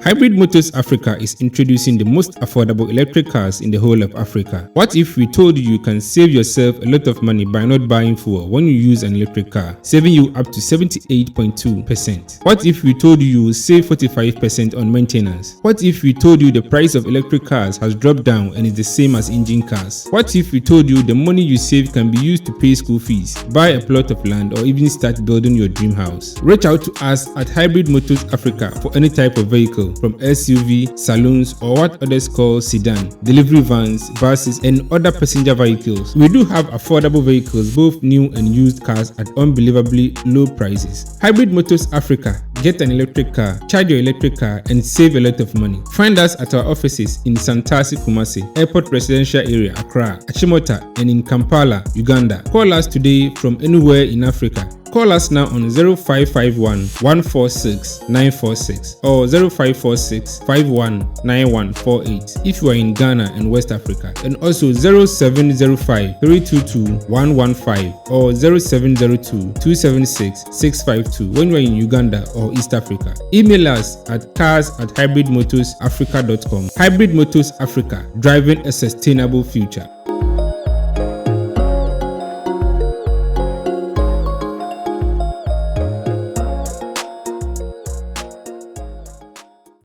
Hybrid Motors Africa is introducing the most affordable electric cars in the whole of Africa. What if we told you can save yourself a lot of money by not buying fuel when you use an electric car, saving you up to 78.2%? What if we told you will save 45% on maintenance? What if we told you the price of electric cars has dropped down and is the same as engine cars? What if we told you the money you save can be used to pay school fees, buy a plot of land, or even start building your dream house? Reach out to us at Hybrid Motors Africa for any type of vehicle, from SUV, saloons, or what others call sedan, delivery vans, buses, and other passenger vehicles. We do have affordable vehicles, both new and used cars at unbelievably low prices. Hybrid Motors Africa. Get an electric car, charge your electric car, and save a lot of money. Find us at our offices in Santasi, Kumasi, Airport Residential Area, Accra, Achimota, and in Kampala, Uganda. Call us today from anywhere in Africa. Call us now on 0551 146 946 or 0546 519148 if you are in Ghana and West Africa, and also 0705 322 115 or 0702 276 652 when you are in Uganda or East Africa. Email us at cars@hybridmotorsafrica.com. Hybrid Motors Africa, driving a sustainable future.